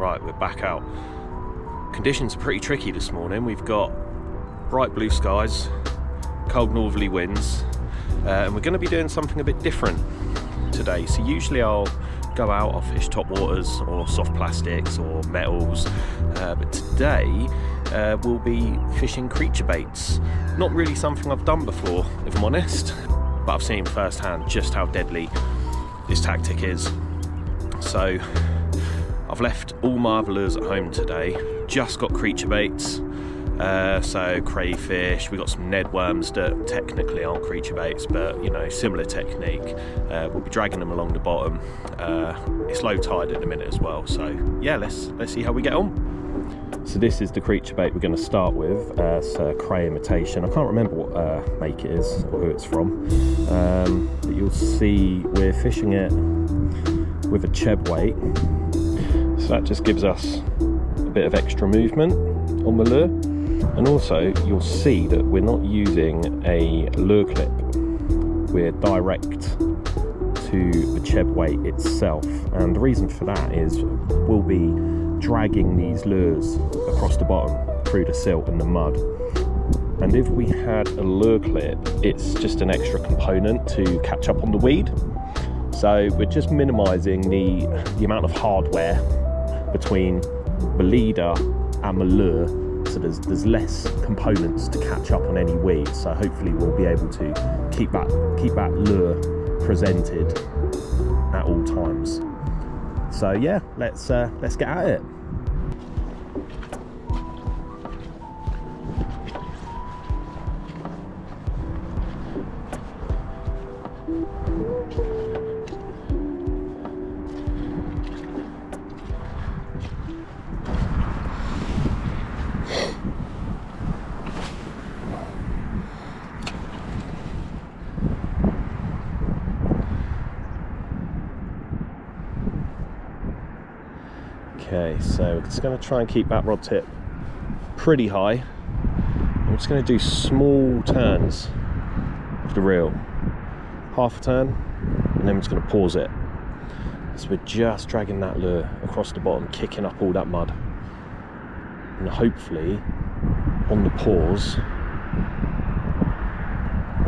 Right, we're back out. Conditions are pretty tricky this morning. We've got bright blue skies, cold northerly winds, and we're going to be doing something a bit different today. So usually I'll go out, I'll fish top waters or soft plastics or metals, but today we'll be fishing creature baits. Not really something I've done before, if I'm honest, but I've seen firsthand just how deadly this tactic is. So I've left all my other lures at home today, just got creature baits, so crayfish, we got some Ned worms that technically aren't creature baits, but you know, similar technique. We'll be dragging them along the bottom. It's low tide in a minute as well, so yeah, let's see how we get on. So this is the creature bait we're going to start with. It's a cray imitation. I can't remember what make it is or who it's from, but you'll see we're fishing it with a cheb weight. So that just gives us a bit of extra movement on the lure, and also you'll see that we're not using a lure clip, we're direct to the cheb weight itself, and the reason for that is we'll be dragging these lures across the bottom through the silt and the mud, and if we had a lure clip, it's just an extra component to catch up on the weed. So we're just minimizing the amount of hardware between the leader and the lure, so there's less components to catch up on any weed. So hopefully we'll be able to keep that lure presented at all times. So yeah, let's get at it. Okay, so we're just going to try and keep that rod tip pretty high. I'm just going to do small turns of the reel, half a turn, and then we're just going to pause it. So we're just dragging that lure across the bottom, kicking up all that mud, and hopefully on the pause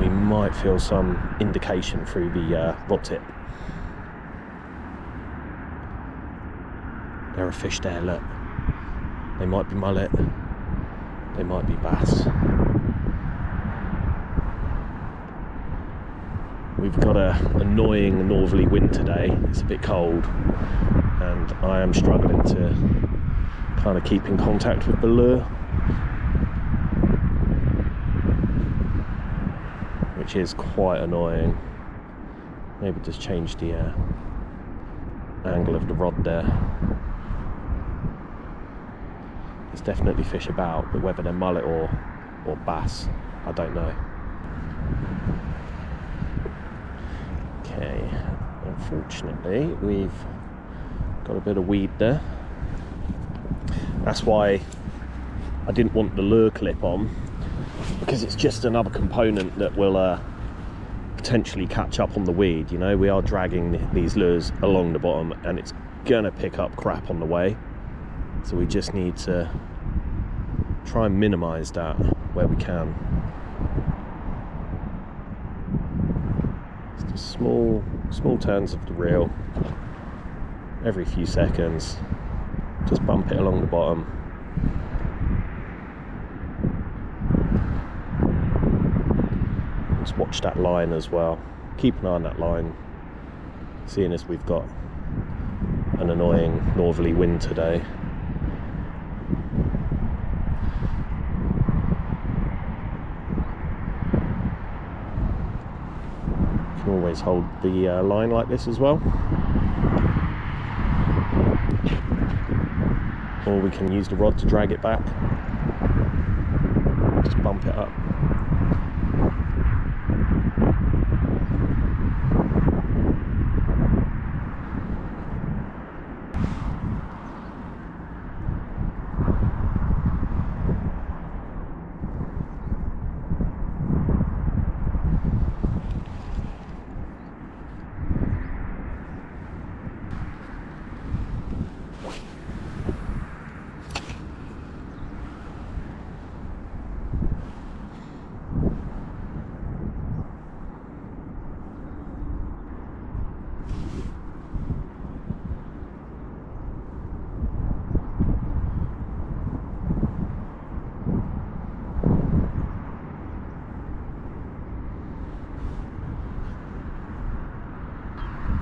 we might feel some indication through the rod tip. There are fish there, look. They might be mullet, they might be bass. We've got an annoying northerly wind today. It's a bit cold, and I am struggling to kind of keep in contact with the lure, which is quite annoying. Maybe just change the angle of the rod there. There's definitely fish about, but whether they're mullet or bass, I don't know. Okay, unfortunately we've got a bit of weed there. That's why I didn't want the lure clip on, because it's just another component that will potentially catch up on the weed. You know, we are dragging these lures along the bottom and it's gonna pick up crap on the way. So we just need to try and minimize that where we can. Just small turns of the reel every few seconds. Just bump it along the bottom. Just watch that line as well. Keep an eye on that line, seeing as we've got an annoying northerly wind today. You can always hold the line like this as well, or we can use the rod to drag it back. Just bump it up.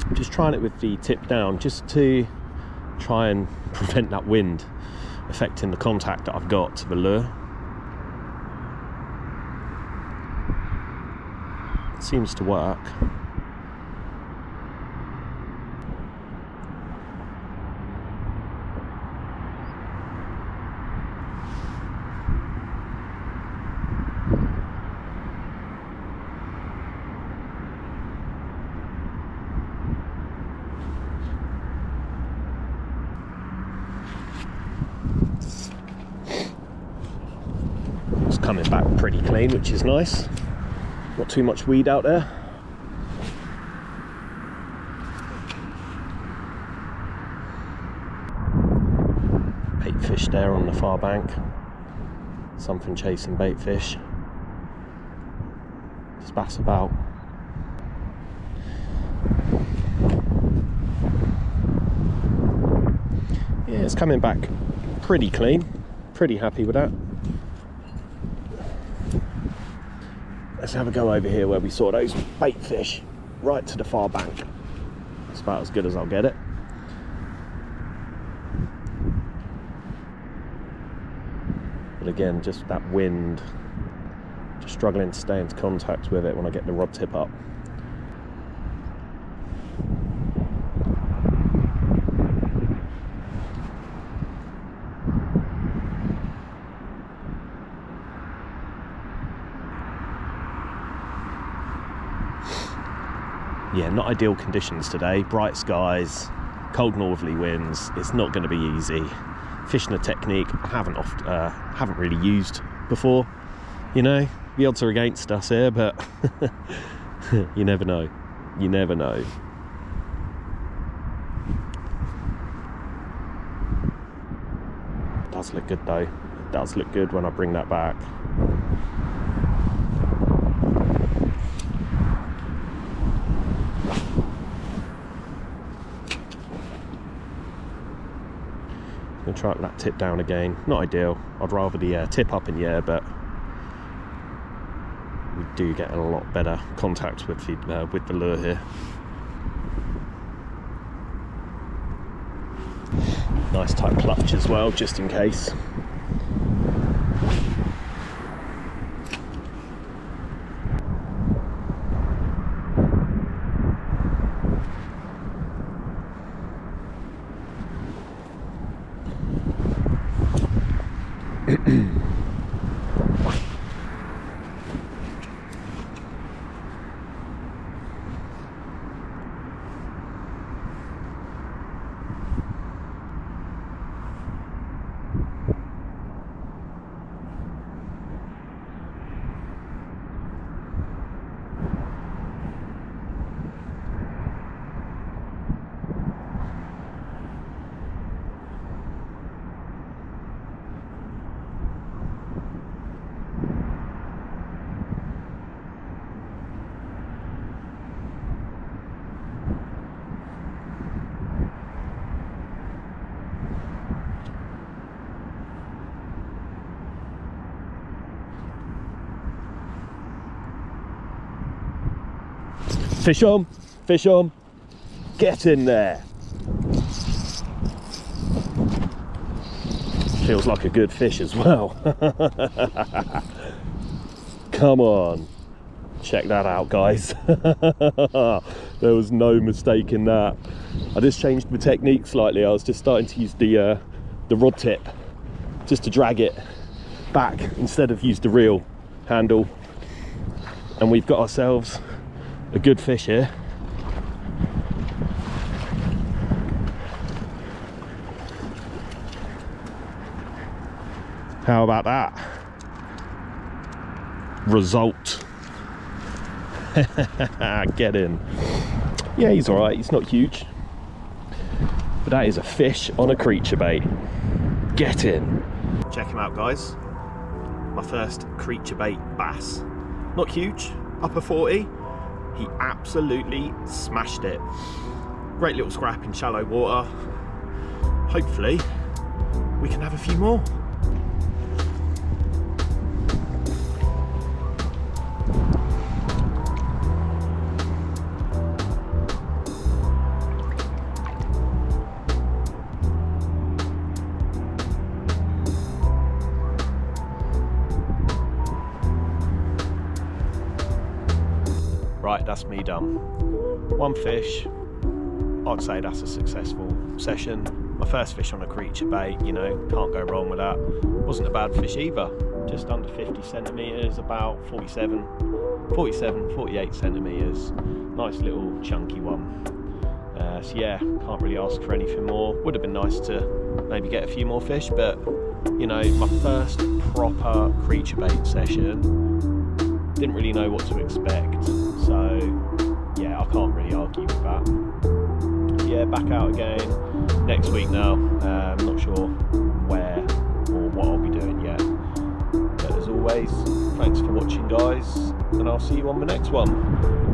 I'm just trying it with the tip down, just to try and prevent that wind affecting the contact that I've got to the lure. It seems to work. Coming back pretty clean, which is nice. Not too much weed out there. Bait fish there on the far bank. Something chasing bait fish. Just bass about. Yeah, it's coming back pretty clean. Pretty happy with that. Let's have a go over here where we saw those bait fish, right to the far bank. It's about as good as I'll get it. But again, just that wind, just struggling to stay into contact with it when I get the rod tip up. Yeah, not ideal conditions today. Bright skies, cold northerly winds. It's not going to be easy. Fishing a technique I haven't really used before. You know, the odds are against us here, but you never know. You never know. It does look good though. It does look good when I bring that back. I'm gonna try that tip down again. Not ideal. I'd rather the tip up in the air, but we do get a lot better contact with the lure here. Nice tight clutch as well, just in case. Fish on, fish on, get in there. Feels like a good fish as well. Come on, check that out, guys. There was no mistake in that. I just changed the technique slightly. I was just starting to use the rod tip just to drag it back instead of use the reel handle, and we've got ourselves a good fish here. How about that result? Get in. Yeah, he's all right. He's not huge, but that is a fish on a creature bait. Get in. Check him out, guys. My first creature bait bass. Not huge, upper 40. He absolutely smashed it. Great little scrap in shallow water. Hopefully we can have a few more. right, that's me done. One fish, I'd say that's a successful session. My first fish on a creature bait, you know, can't go wrong with that. Wasn't a bad fish either, just under 50 centimetres, about 47, 48 centimetres. Nice little chunky one. So yeah, can't really ask for anything more. Would have been nice to maybe get a few more fish, but you know, my first proper creature bait session, didn't really know what to expect. So yeah, I can't really argue with that. Yeah, back out again next week now. Not sure where or what I'll be doing yet. But as always, thanks for watching guys, and I'll see you on the next one.